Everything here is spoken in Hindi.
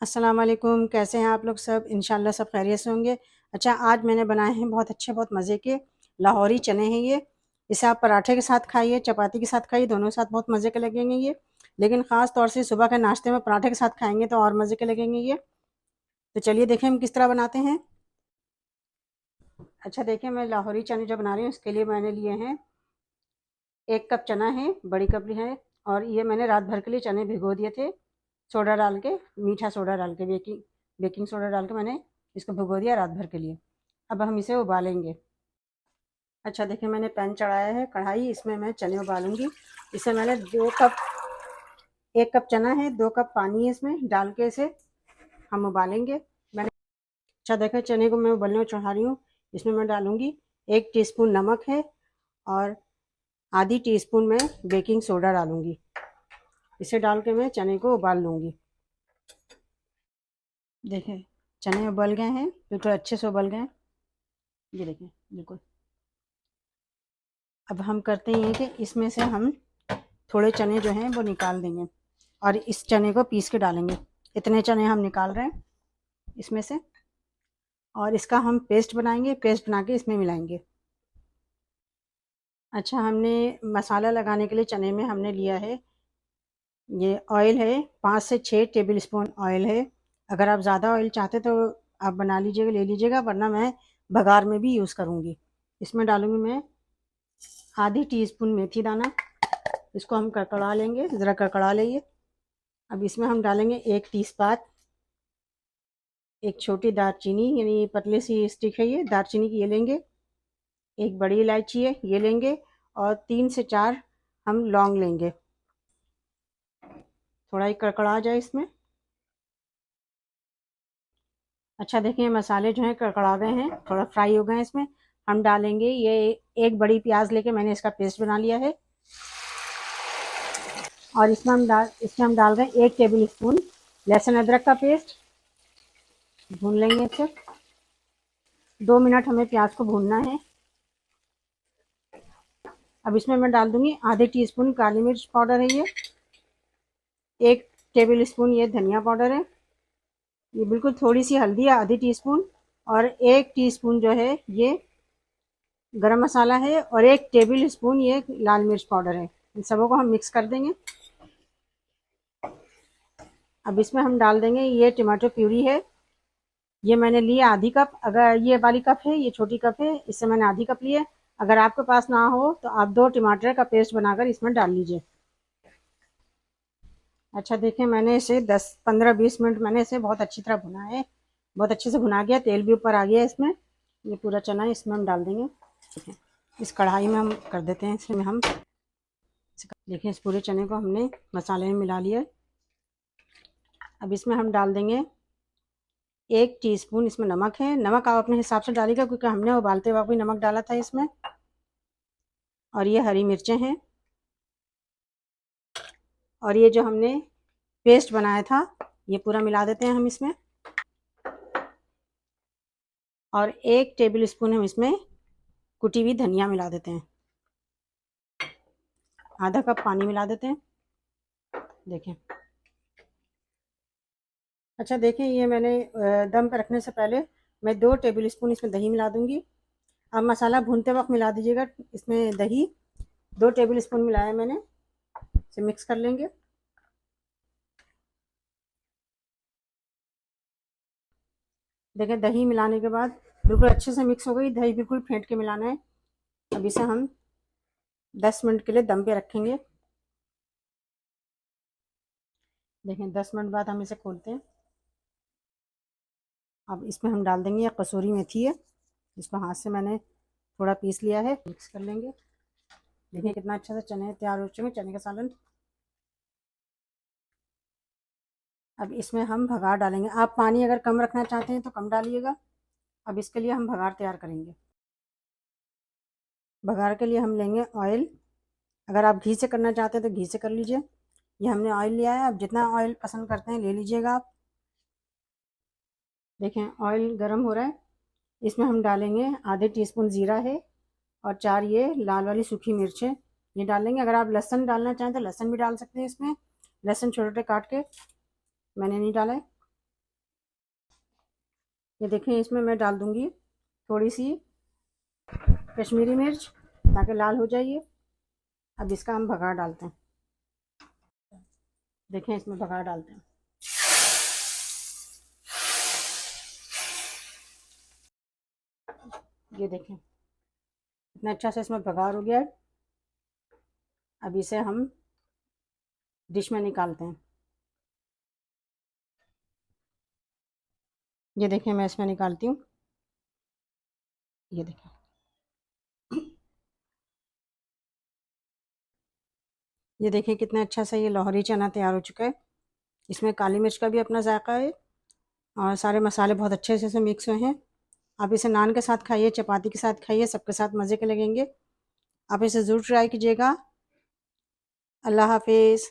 अस्सलाम वालेकुम। कैसे हैं आप लोग सब? इंशाल्लाह सब खैरियत से होंगे। अच्छा, आज मैंने बनाए हैं बहुत अच्छे, बहुत मज़े के लाहौरी चने हैं ये। इसे आप पराठे के साथ खाइए, चपाती के साथ खाइए, दोनों के साथ बहुत मज़े के लगेंगे ये। लेकिन ख़ास तौर से सुबह के नाश्ते में पराठे के साथ खाएंगे तो और मज़े के लगेंगे ये। तो चलिए देखें हम किस तरह बनाते हैं। अच्छा देखिए, मैं लाहौरी चने जो बना रही हूँ उसके लिए मैंने लिए हैं 1 कप चना है, बड़ी कप है। और ये मैंने रात भर के लिए चने भिगो दिए थे, सोडा डाल के, मीठा सोडा डाल के, बेकिंग बेकिंग सोडा डाल के मैंने इसको भिगो दिया रात भर के लिए। अब हम इसे उबालेंगे। अच्छा देखिए, मैंने पैन चढ़ाया है, कढ़ाई, इसमें मैं चने उबालूंगी। इसे मैंने 2 कप, 1 कप चना है, 2 कप पानी है, इसमें डाल के इसे हम उबालेंगे। मैंने अच्छा देखा, चने को मैं उबलने में चढ़ा रही हूँ। इसमें मैं डालूंगी 1 टीस्पून नमक है, और आधी टीस्पून मैं बेकिंग सोडा डालूंगी। इसे डाल के मैं चने को उबाल लूंगी। देखें, चने उबल गए हैं, बिल्कुल अच्छे से उबल गए हैं। ये देखें, बिल्कुल। अब हम करते हैं कि इसमें से हम थोड़े चने जो हैं वो निकाल देंगे, और इस चने को पीस के डालेंगे। इतने चने हम निकाल रहे हैं इसमें से, और इसका हम पेस्ट बनाएंगे, पेस्ट बना के इसमें मिलाएंगे। अच्छा, हमने मसाला लगाने के लिए चने में हमने लिया है, ये ऑयल है, 5 से 6 टेबल स्पून ऑयल है। अगर आप ज़्यादा ऑयल चाहते तो आप बना लीजिएगा, ले लीजिएगा, वरना मैं बघार में भी यूज़ करूँगी। इसमें डालूंगी मैं आधी टीस्पून मेथी दाना। इसको हम कड़कड़ा लेंगे, ज़रा कड़कड़ा लेंगे। अब इसमें हम डालेंगे 1 तेज़पात, एक छोटी दालचीनी, यानी पतली सी स्टिक है ये दालचीनी की, ये लेंगे। एक बड़ी इलायची है, ये लेंगे। और 3 से 4 हम लौंग लेंगे। थोड़ा ही कड़कड़ा जाए इसमें। अच्छा देखिए, मसाले जो हैं कड़कड़ा गए हैं, थोड़ा फ्राई हो गए हैं। इसमें हम डालेंगे ये एक बड़ी प्याज लेके मैंने इसका पेस्ट बना लिया है, और इसमें हम डाल रहे हैं 1 टेबल स्पून लहसुन अदरक का पेस्ट। भून लेंगे इसे, 2 मिनट हमें प्याज को भूनना है। अब इसमें मैं डाल दूंगी आधे टीस्पून काली मिर्च पाउडर है ये, 1 टेबल स्पून ये धनिया पाउडर है, ये बिल्कुल थोड़ी सी हल्दी है, आधी टीस्पून, और 1 टीस्पून जो है ये गरम मसाला है, और 1 टेबल स्पून ये लाल मिर्च पाउडर है। इन सबों को हम मिक्स कर देंगे। अब इसमें हम डाल देंगे ये टमाटो प्यूरी है, ये मैंने लिया आधी कप। अगर ये वाली कप है, ये छोटी कप है, इससे मैंने आधी कप लिया। अगर आपके पास ना हो तो आप 2 टमाटर का पेस्ट बनाकर इसमें डाल लीजिए। अच्छा देखिए, मैंने इसे 10 15 20 मिनट मैंने इसे बहुत अच्छी तरह भुना है, बहुत अच्छे से भुना गया, तेल भी ऊपर आ गया इसमें। ये पूरा चना इसमें हम डाल देंगे। देखिए, इस कढ़ाई में हम कर देते हैं, इसमें हम देखिए इस पूरे चने को हमने मसाले में मिला लिया। अब इसमें हम डाल देंगे 1 टीस्पून, इसमें नमक है। नमक आप अपने हिसाब से डालिएगा, क्योंकि हमने उबालते वक्त भी नमक डाला था इसमें। और ये हरी मिर्चें हैं, और ये जो हमने पेस्ट बनाया था ये पूरा मिला देते हैं हम इसमें। और 1 टेबल स्पून हम इसमें कुटी हुई धनिया मिला देते हैं। आधा कप पानी मिला देते हैं। देखें, अच्छा देखें, ये मैंने दम पर रखने से पहले मैं 2 टेबल स्पून इसमें दही मिला दूंगी। अब मसाला भूनते वक्त मिला दीजिएगा इसमें दही। 2 टेबल स्पून मिलाया मैंने, इसे मिक्स कर लेंगे। देखें, दही मिलाने के बाद बिल्कुल अच्छे से मिक्स हो गई, दही बिल्कुल फेंट के मिलाना है। अब इसे हम 10 मिनट के लिए दम पे रखेंगे। देखें, 10 मिनट बाद हम इसे खोलते हैं। अब इसमें हम डाल देंगे ये कसूरी मेथी है, इसको हाथ से मैंने थोड़ा पीस लिया है, मिक्स कर लेंगे। देखिए कितना अच्छा से चने तैयार हो चुके हैं, चने का सालन। अब इसमें हम भगार डालेंगे। आप पानी अगर कम रखना चाहते हैं तो कम डालिएगा। अब इसके लिए हम भगार तैयार करेंगे। भगार के लिए हम लेंगे ऑयल। अगर आप घी से करना चाहते हैं तो घी से कर लीजिए। ये हमने ऑयल लिया है, अब जितना ऑयल पसंद करते हैं ले लीजिएगा आप। देखें, ऑयल गर्म हो रहा है। इसमें हम डालेंगे आधे टीस्पून ज़ीरा है, और 4 ये लाल वाली सूखी मिर्च है, ये डालेंगे। अगर आप लहसुन डालना चाहें तो लहसुन भी डाल सकते हैं इसमें, लहसुन छोटे छोटे काट के, मैंने नहीं डाला है। ये देखें, इसमें मैं डाल दूँगी थोड़ी सी कश्मीरी मिर्च ताकि लाल हो जाइए। अब इसका हम भगाड़ डालते हैं। देखें, इसमें भगाड़ डालते हैं। ये देखें, इतना अच्छा से इसमें भगाड़ हो गया है। अब इसे हम डिश में निकालते हैं। ये देखें, मैं इसमें निकालती हूँ। ये देखें, ये देखिए कितना अच्छा सा ये लाहौरी चना तैयार हो चुका है। इसमें काली मिर्च का भी अपना जायका है और सारे मसाले बहुत अच्छे से मिक्स हुए हैं। आप इसे नान के साथ खाइए, चपाती के साथ खाइए, सबके साथ मज़े के लगेंगे। आप इसे ज़रूर ट्राई कीजिएगा। अल्लाह हाफिज़।